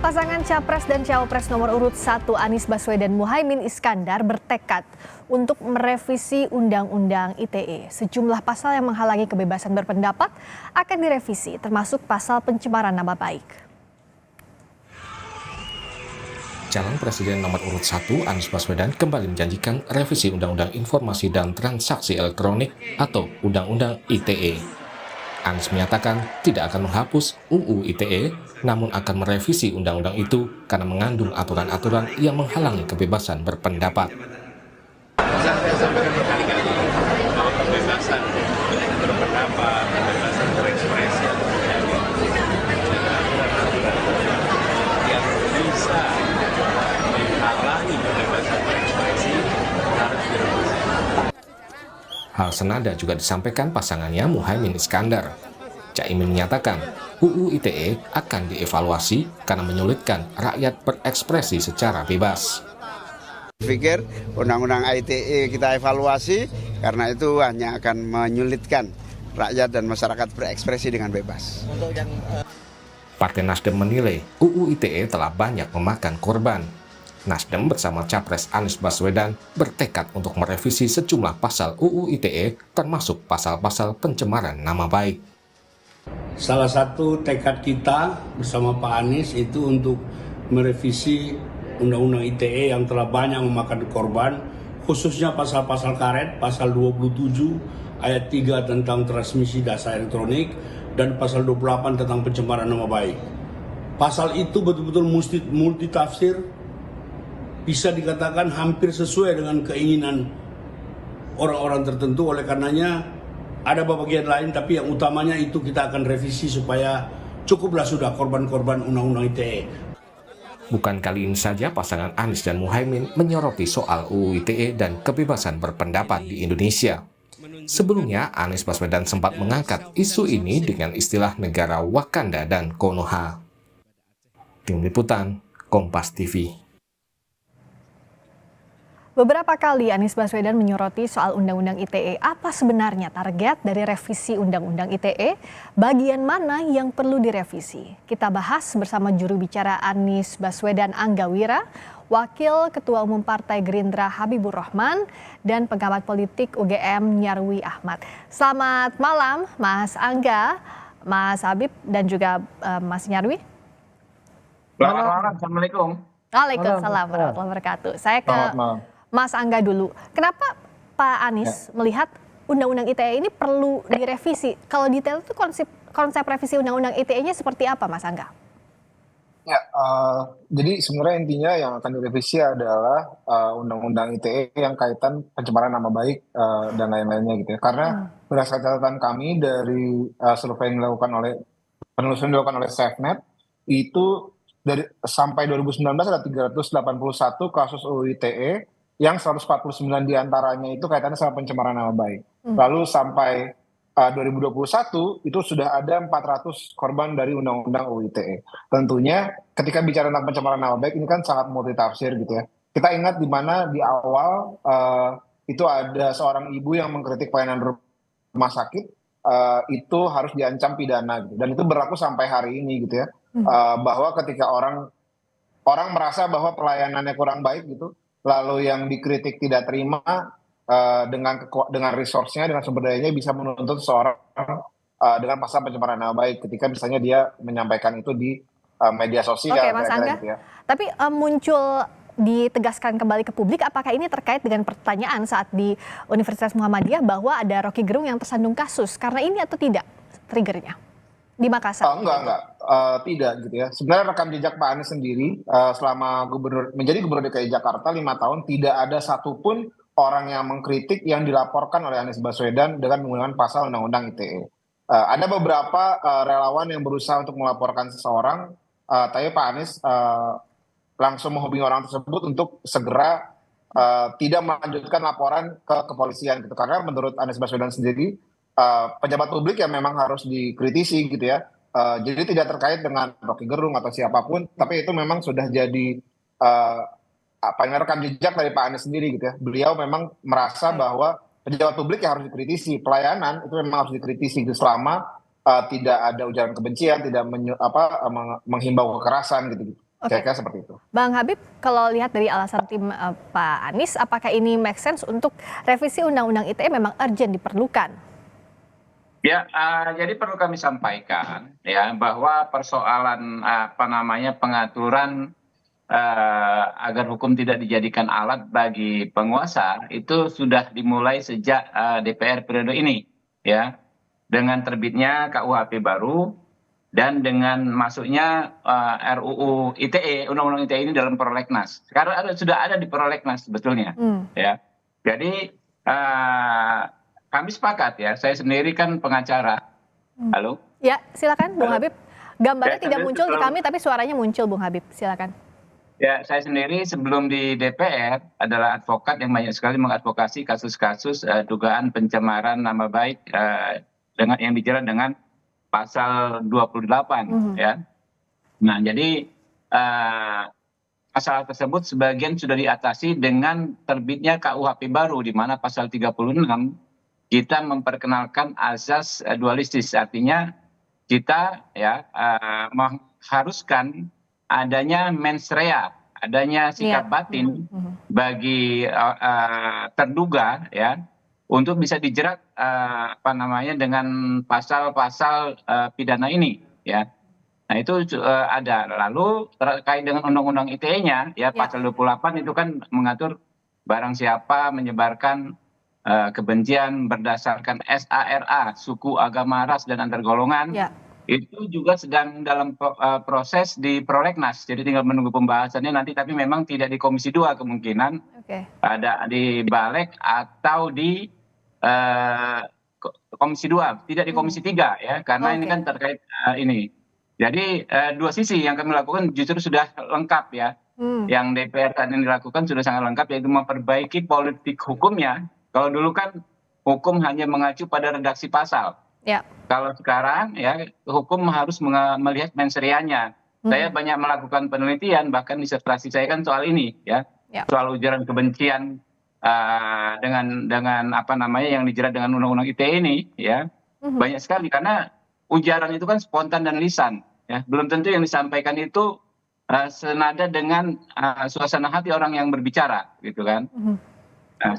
Pasangan Capres dan Cawapres nomor urut 1 Anies Baswedan Muhaimin Iskandar bertekad untuk merevisi Undang-Undang ITE. Sejumlah pasal yang menghalangi kebebasan berpendapat akan direvisi, termasuk pasal pencemaran nama baik. Calon Presiden nomor urut 1 Anies Baswedan kembali menjanjikan revisi Undang-Undang Informasi dan Transaksi Elektronik atau Undang-Undang ITE. Anies menyatakan tidak akan menghapus UU ITE, namun akan merevisi undang-undang itu karena mengandung aturan-aturan yang menghalangi kebebasan berpendapat. Saya sampaikan berkali-kali bahwa kebebasan berpendapat, kebebasan berekspresi yang bisa menghalangi kebebasan berekspresi harus direvisi. Hal senada juga disampaikan pasangannya Muhaimin Iskandar. Caimin menyatakan UU ITE akan dievaluasi karena menyulitkan rakyat berekspresi secara bebas. Pikir undang-undang ITE kita evaluasi karena itu hanya akan menyulitkan rakyat dan masyarakat berekspresi dengan bebas. Partai Nasdem menilai UU ITE telah banyak memakan korban. Nasdem bersama Capres Anies Baswedan bertekad untuk merevisi sejumlah pasal UU ITE termasuk pasal-pasal pencemaran nama baik. Salah satu tekad kita bersama Pak Anies itu untuk merevisi Undang-Undang ITE yang telah banyak memakan korban, khususnya pasal-pasal karet, pasal 27 ayat 3 tentang transmisi data elektronik dan pasal 28 tentang pencemaran nama baik. Pasal itu betul-betul multi tafsir, bisa dikatakan hampir sesuai dengan keinginan orang-orang tertentu. Oleh karenanya ada bagian lain, tapi yang utamanya itu kita akan revisi supaya cukuplah sudah korban-korban Undang-Undang ITE. Bukan kali ini saja pasangan Anies dan Muhaimin menyoroti soal UU ITE dan kebebasan berpendapat di Indonesia. Sebelumnya, Anies Baswedan sempat mengangkat isu ini dengan istilah negara Wakanda dan Konoha. Tim Liputan, Kompas TV. Beberapa kali Anies Baswedan menyoroti soal Undang-Undang ITE. Apa sebenarnya target dari revisi Undang-Undang ITE? Bagian mana yang perlu direvisi? Kita bahas bersama juru bicara Anies Baswedan Angga Wira, Wakil Ketua Umum Partai Gerindra Habibur Rahman, dan pengamat politik UGM Nyarwi Ahmad. Selamat malam Mas Angga, Mas Habib, dan juga Mas Nyarwi. Selamat malam, Assalamualaikum. Waalaikumsalam warahmatullahi wabarakatuh. Saya ke Mas Angga dulu. Kenapa Pak Anies melihat Undang-Undang ITE ini perlu direvisi? Kalau detail itu konsep revisi Undang-Undang ITE-nya seperti apa, Mas Angga? Ya, jadi sebenarnya intinya yang akan direvisi adalah Undang-Undang ITE yang kaitan pencemaran nama baik dan lain-lainnya gitu ya. Karena berdasarkan catatan kami dari survei yang dilakukan oleh penelusuran dilakukan oleh SafeNet, itu dari sampai 2019 ada 381 kasus UU ITE yang 149 diantaranya itu kaitannya sama pencemaran nama baik. Lalu sampai 2021 itu sudah ada 400 korban dari Undang-Undang UU ITE. Tentunya ketika bicara tentang pencemaran nama baik ini kan sangat multitafsir gitu ya. Kita ingat di mana di awal itu ada seorang ibu yang mengkritik pelayanan rumah sakit itu harus diancam pidana gitu. Dan itu berlaku sampai hari ini gitu ya. Bahwa ketika orang merasa bahwa pelayanannya kurang baik gitu, lalu yang dikritik tidak terima dengan resource-nya, dengan sumber dayanya bisa menuntut seorang dengan pasal pencemaran nama baik ketika misalnya dia menyampaikan itu di media sosial. Oke, Mas Angga. Gitu ya. Tapi muncul ditegaskan kembali ke publik, apakah ini terkait dengan pertanyaan saat di Universitas Muhammadiyah bahwa ada Rocky Gerung yang tersandung kasus, karena ini atau tidak triggernya di Makassar? Enggak. Tidak gitu ya. Sebenarnya rekam jejak Pak Anies sendiri selama menjadi gubernur DKI Jakarta 5 tahun tidak ada satupun orang yang mengkritik yang dilaporkan oleh Anies Baswedan dengan menggunakan pasal Undang-Undang ITE. Ada beberapa relawan yang berusaha untuk melaporkan seseorang, tapi Pak Anies langsung menghubungi orang tersebut untuk segera tidak melanjutkan laporan ke kepolisian gitu. Karena menurut Anies Baswedan sendiri pejabat publik yang memang harus dikritisi gitu ya. Jadi tidak terkait dengan Rocky Gerung atau siapapun, tapi itu memang sudah jadi rekam jejak dari Pak Anies sendiri gitu ya. Beliau memang merasa bahwa pejabat publik yang harus dikritisi, pelayanan itu memang harus dikritisi gitu, selama tidak ada ujaran kebencian, tidak menghimbau kekerasan gitu. Oke, Kira-kira seperti itu. Bang Habib, kalau lihat dari alasan tim Pak Anies, apakah ini make sense untuk revisi Undang-Undang ITE memang urgent diperlukan? Ya, jadi perlu kami sampaikan ya bahwa persoalan apa namanya pengaturan agar hukum tidak dijadikan alat bagi penguasa itu sudah dimulai sejak DPR periode ini ya dengan terbitnya KUHP baru dan dengan masuknya RUU ITE Undang-Undang ITE ini dalam prolegnas. Sekarang sudah ada di prolegnas sebetulnya ya. Jadi kami sepakat ya, saya sendiri kan pengacara. Halo? Ya, silakan Bung Habib. Gambarnya Ya, tidak sendiri muncul di sebelum- kami, tapi suaranya muncul Bung Habib. Silakan. Ya, saya sendiri sebelum di DPR adalah advokat yang banyak sekali mengadvokasi kasus-kasus dugaan pencemaran nama baik dengan yang dijerat dengan pasal 28 ya. Nah, jadi masalah tersebut sebagian sudah diatasi dengan terbitnya KUHP baru di mana pasal 36 kita memperkenalkan azas dualistis, artinya kita ya mengharuskan adanya mens rea, adanya sikap batin bagi terduga ya untuk bisa dijerat apa namanya dengan pasal-pasal pidana ini ya. Nah itu ada. Lalu terkait dengan undang-undang ITE-nya ya pasal 28 itu kan mengatur barang siapa menyebarkan kebencian berdasarkan SARA, suku, agama, ras, dan antar golongan, itu juga sedang dalam proses di prolegnas. Jadi tinggal menunggu pembahasannya nanti, tapi memang tidak di Komisi 2 kemungkinan, ada di Balik atau di Komisi 2, tidak di Komisi 3 ya, karena ini kan terkait ini. Jadi dua sisi yang kami lakukan justru sudah lengkap ya. Yang DPR tadi dilakukan sudah sangat lengkap, yaitu memperbaiki politik hukumnya. Kalau dulu kan hukum hanya mengacu pada redaksi pasal. Kalau sekarang ya hukum harus melihat mens reanya. Saya banyak melakukan penelitian, bahkan disertasi saya kan soal ini ya, soal ujaran kebencian dengan apa namanya yang dijerat dengan undang-undang ITE ini ya, banyak sekali karena ujaran itu kan spontan dan lisan ya, belum tentu yang disampaikan itu senada dengan suasana hati orang yang berbicara gitu kan.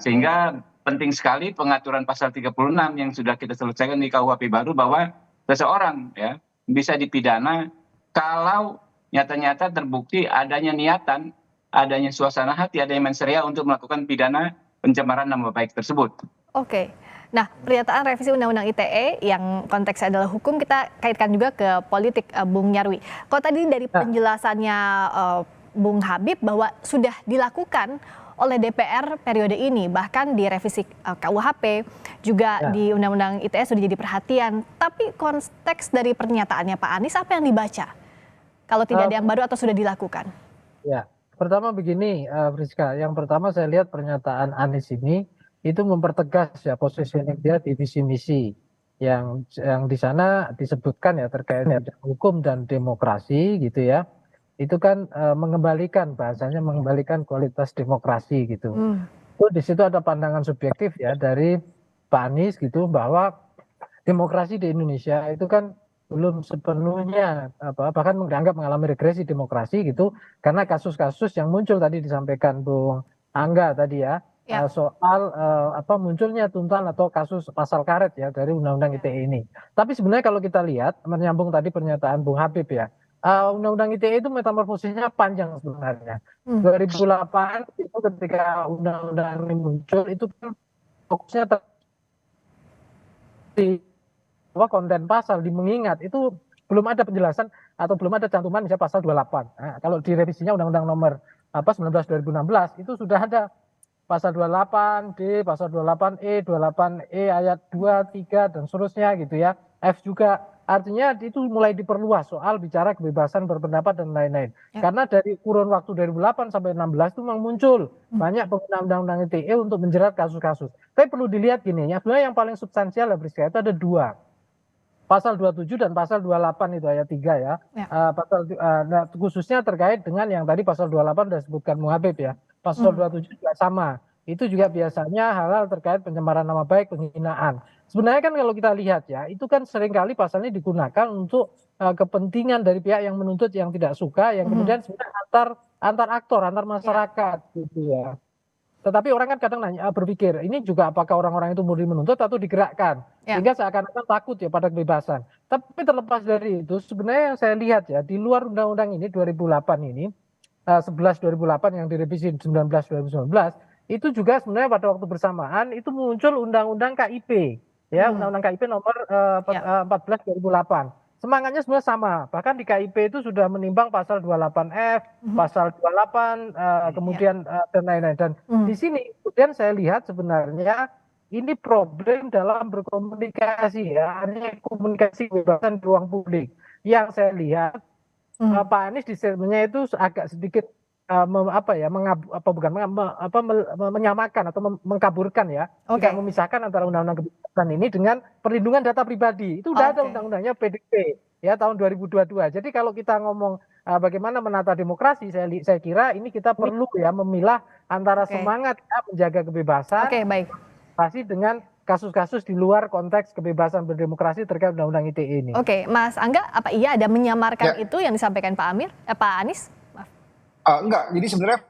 Sehingga penting sekali pengaturan pasal 36 yang sudah kita selesaikan di KUHP baru bahwa seseorang ya bisa dipidana kalau nyata-nyata terbukti adanya niatan, adanya suasana hati, adanya mens rea untuk melakukan pidana pencemaran nama baik tersebut. Oke. Nah, pernyataan revisi Undang-Undang ITE yang konteksnya adalah hukum, kita kaitkan juga ke politik, Bung Nyarwi. Kalau tadi dari penjelasannya Bung Habib bahwa sudah dilakukan oleh DPR periode ini, bahkan di revisi KUHP, juga di Undang-Undang ITE sudah jadi perhatian. Tapi konteks dari pernyataannya Pak Anies apa yang dibaca? Kalau tidak ada yang baru atau sudah dilakukan? Ya, pertama begini, Friska. Yang pertama saya lihat pernyataan Anies ini itu mempertegas ya positioning dia di visi misi yang di sana disebutkan ya terkait hukum dan demokrasi gitu ya. Itu kan mengembalikan bahasanya mengembalikan kualitas demokrasi gitu. Itu di situ ada pandangan subjektif ya dari Pak Anies gitu bahwa demokrasi di Indonesia itu kan belum sepenuhnya bahkan dianggap mengalami regresi demokrasi gitu karena kasus-kasus yang muncul tadi disampaikan Bung Angga tadi ya. Soal munculnya tuntutan atau kasus pasal karet ya dari Undang-Undang ITE ini. Tapi sebenarnya kalau kita lihat menyambung tadi pernyataan Bung Habib ya, Undang-Undang ITE itu metamorfosisnya panjang sebenarnya. 2008 itu ketika Undang-Undang ini muncul itu kan fokusnya di konten pasal di mengingat itu belum ada penjelasan atau belum ada cantuman misalnya pasal 28. Nah, kalau di revisinya Undang-Undang nomor 19/2016 itu sudah ada pasal 28D, pasal 28E, 28E ayat 2, 3 dan seterusnya gitu ya. F juga artinya itu mulai diperluas soal bicara kebebasan berpendapat dan lain-lain. Karena dari kurun waktu 2008 sampai 16 itu memang muncul banyak pengguna Undang-Undang ITE untuk menjerat kasus-kasus. Tapi perlu dilihat gini ya, sebenarnya yang paling substansial ya Friska itu ada dua. Pasal 27 dan pasal 28 itu ayat 3 ya. Khususnya terkait dengan yang tadi pasal 28 sudah disebutkan Bung Habib ya. Pasal 27 juga sama. Itu juga biasanya hal-hal terkait pencemaran nama baik, penghinaan. sebenarnya kan kalau kita lihat ya, itu kan seringkali pasalnya digunakan untuk kepentingan dari pihak yang menuntut yang tidak suka, yang kemudian sebenarnya antar aktor, antar masyarakat gitu ya. Tetapi orang kan kadang berpikir, ini juga apakah orang-orang itu murni menuntut atau digerakkan, sehingga seakan-akan takut ya pada kebebasan. Tapi terlepas dari itu, sebenarnya yang saya lihat ya, di luar undang-undang ini 2008 ini, 11 2008 yang direvisi 19 2019, itu juga sebenarnya pada waktu bersamaan itu muncul undang-undang KIP, ya undang-undang KIP nomor 14 2008. Semangatnya sebenarnya sama, bahkan di KIP itu sudah menimbang pasal 28F, pasal 28, kemudian dan lain-lain. Dan di sini kemudian saya lihat sebenarnya ini problem dalam berkomunikasi ya, artinya komunikasi kebebasan di ruang publik. Yang saya lihat Pak Anies di statementnya itu agak sedikit menyamakan atau mengkaburkan ya, tidak memisahkan antara undang-undang kebebasan ini dengan perlindungan data pribadi. Itu udah ada undang-undangnya PDP ya tahun 2022. Jadi kalau kita ngomong bagaimana menata demokrasi, saya kira ini kita perlu ya memilah antara semangat ya, menjaga kebebasan pasti dengan kasus-kasus di luar konteks kebebasan berdemokrasi terkait undang-undang ITE ini. Oke, Mas Angga, apa iya ada menyamarkan itu yang disampaikan Pak Anies? Enggak, jadi sebenarnya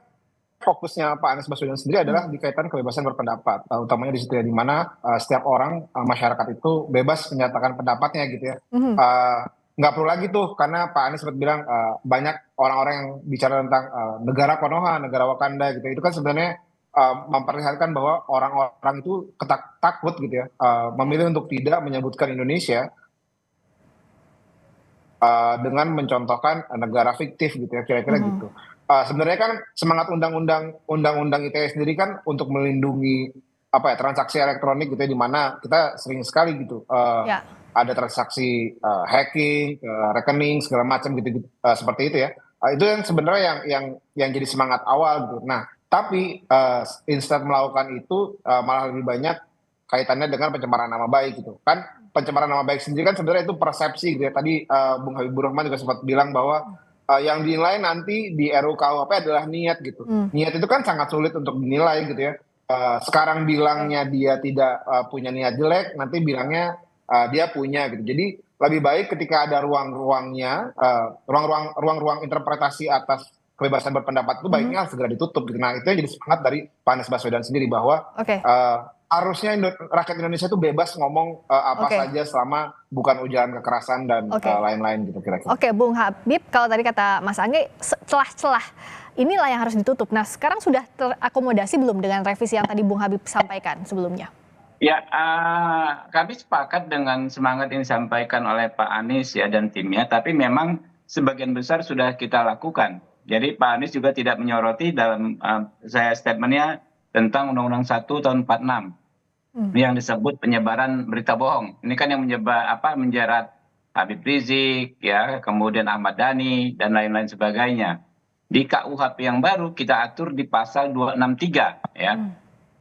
fokusnya Pak Anies Baswedan sendiri adalah dikaitkan kebebasan berpendapat, utamanya di situ ya, di mana setiap orang masyarakat itu bebas menyatakan pendapatnya gitu ya. Nggak perlu lagi tuh, karena Pak Anies sempat bilang banyak orang-orang yang bicara tentang negara Konoha, negara Wakanda gitu. Itu kan sebenarnya memperlihatkan bahwa orang-orang itu takut gitu ya, memilih untuk tidak menyebutkan Indonesia dengan mencontohkan negara fiktif gitu ya, kira-kira gitu. Sebenarnya kan semangat undang-undang ITE sendiri kan untuk melindungi transaksi elektronik gitu ya, di mana kita sering sekali gitu ada transaksi hacking, rekening segala macam gitu, seperti itu ya. Itu yang sebenarnya yang jadi semangat awal gitu. Nah, tapi instead melakukan itu malah lebih banyak kaitannya dengan pencemaran nama baik gitu kan. Pencemaran nama baik sendiri kan sebenarnya itu persepsi gitu ya. Tadi Bung Habibur Rahman juga sempat bilang bahwa yang dinilai nanti di RUU KUHP adalah niat gitu. Niat itu kan sangat sulit untuk dinilai gitu ya. Sekarang bilangnya dia tidak punya niat jelek, nanti bilangnya dia punya gitu. Jadi lebih baik ketika ada ruang-ruang interpretasi atas kebebasan berpendapat itu baiknya segera ditutup gitu. Nah, itu yang jadi semangat dari Pak Anies Baswedan sendiri bahwa harusnya rakyat Indonesia itu bebas ngomong apa saja selama bukan ujaran kekerasan dan lain-lain gitu kira-kira. Oke, Bung Habib, kalau tadi kata Mas Angga celah-celah inilah yang harus ditutup. Nah, sekarang sudah terakomodasi belum dengan revisi yang tadi Bung Habib sampaikan sebelumnya? Ya, kami sepakat dengan semangat yang disampaikan oleh Pak Anies ya dan timnya, tapi memang sebagian besar sudah kita lakukan. Jadi Pak Anies juga tidak menyoroti dalam statementnya tentang Undang-Undang 1 tahun 46 yang disebut penyebaran berita bohong. Ini kan yang menjerat Habib Rizik, ya, kemudian Ahmad Dhani dan lain-lain sebagainya. Di KUHP yang baru kita atur di pasal 263, ya.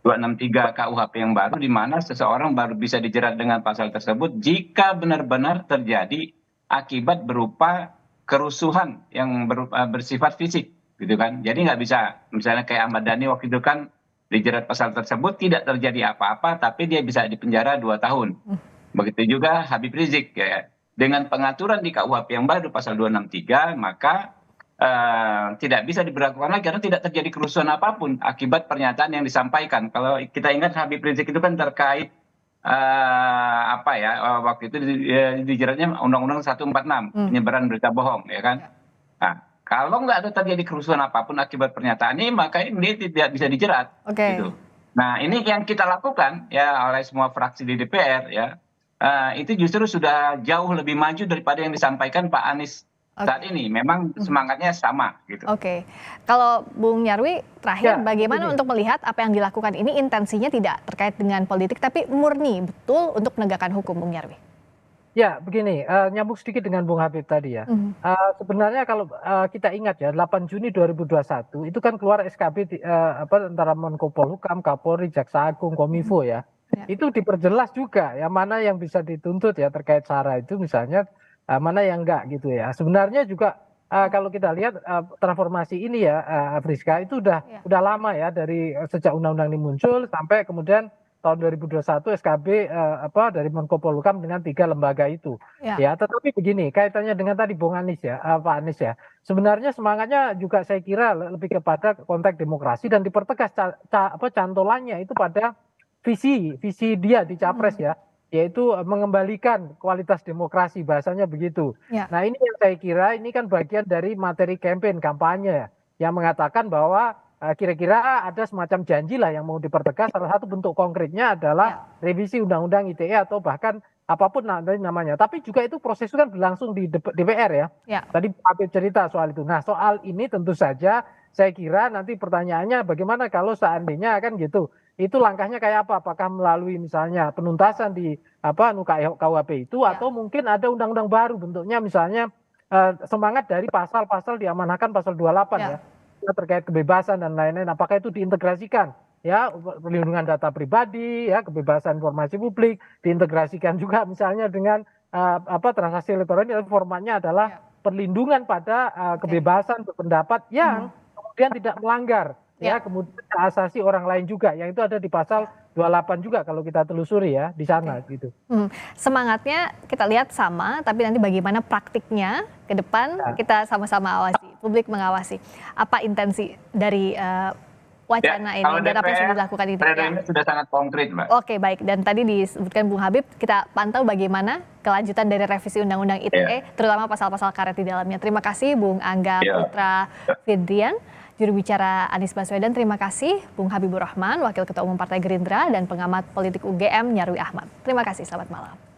263 KUHP yang baru, di mana seseorang baru bisa dijerat dengan pasal tersebut jika benar-benar terjadi akibat berupa kerusuhan yang bersifat fisik, gitu kan. Jadi nggak bisa, misalnya kayak Ahmad Dhani waktu itu kan dijerat pasal tersebut tidak terjadi apa-apa, tapi dia bisa dipenjara 2 tahun. Begitu juga Habib Rizik, ya. Dengan pengaturan di KUHP yang baru pasal 263, maka tidak bisa diberlakukan lagi karena tidak terjadi kerusuhan apapun akibat pernyataan yang disampaikan. Kalau kita ingat Habib Rizik itu kan terkait waktu itu dijeratnya Undang-Undang 146 penyebaran berita bohong, ya kan. Nah, kalau nggak ada terjadi kerusuhan apapun akibat pernyataan ini, maka dia tidak bisa dijerat. Gitu. Nah, ini yang kita lakukan ya oleh semua fraksi di DPR ya. Itu justru sudah jauh lebih maju daripada yang disampaikan Pak Anies saat ini. Memang semangatnya sama gitu. Kalau Bung Nyarwi terakhir, bagaimana untuk melihat apa yang dilakukan ini intensinya tidak terkait dengan politik tapi murni betul untuk penegakan hukum, Bung Nyarwi? Ya, begini, nyambung sedikit dengan Bung Habib tadi ya. Sebenarnya kalau kita ingat ya, 8 Juni 2021 itu kan keluar SKB antara Menko Polhukam, Kapolri, Jaksa Agung, Kominfo ya. Itu diperjelas juga ya mana yang bisa dituntut ya terkait SARA itu misalnya, mana yang enggak gitu ya. Sebenarnya juga kalau kita lihat transformasi ini ya, Friska, itu udah lama ya, dari sejak undang-undang ini muncul sampai kemudian tahun 2021 SKB dari Menko Polhukam dengan 3 lembaga itu. Ya, tetapi begini, kaitannya dengan tadi Bung Anies ya, Pak Anies ya. Sebenarnya semangatnya juga saya kira lebih kepada konteks demokrasi dan dipertegas cantolannya itu pada visi dia di Capres ya, yaitu mengembalikan kualitas demokrasi, bahasanya begitu. Nah, ini yang saya kira ini kan bagian dari materi kampanye ya, yang mengatakan bahwa kira-kira ada semacam janji lah yang mau dipertegas. Salah satu bentuk konkretnya adalah revisi Undang-Undang ITE atau bahkan apapun namanya. Tapi juga itu proses itu kan berlangsung di DPR ya. Tadi Habib cerita soal itu. Nah, soal ini tentu saja saya kira nanti pertanyaannya bagaimana kalau seandainya kan gitu. Itu langkahnya kayak apa? Apakah melalui misalnya penuntasan di KUHP itu atau mungkin ada undang-undang baru bentuknya misalnya semangat dari pasal-pasal diamanahkan pasal 28 ya. Terkait kebebasan dan lain-lain, apakah itu diintegrasikan ya, perlindungan data pribadi ya, kebebasan informasi publik diintegrasikan juga misalnya dengan transaksi elektronik, formatnya adalah perlindungan pada kebebasan berpendapat yang kemudian tidak melanggar ya, kemudian asasi orang lain juga, yang itu ada di pasal 28 juga kalau kita telusuri ya di sana gitu. Semangatnya kita lihat sama, tapi nanti bagaimana praktiknya ke depan kita sama-sama awasi, publik mengawasi. Apa intensi dari wacana ini dan apa yang sudah dilakukan itu? Ini sudah sangat konkret, Mbak. Oke, baik. Dan tadi disebutkan Bung Habib, kita pantau bagaimana kelanjutan dari revisi Undang-Undang ITE, terutama pasal-pasal karet di dalamnya. Terima kasih Bung Angga Putra Fidrian, juru bicara Anies Baswedan. Terima kasih Bung Habibur Rahman, Wakil Ketua Umum Partai Gerindra dan pengamat politik UGM Nyarwi Ahmad. Terima kasih, selamat malam.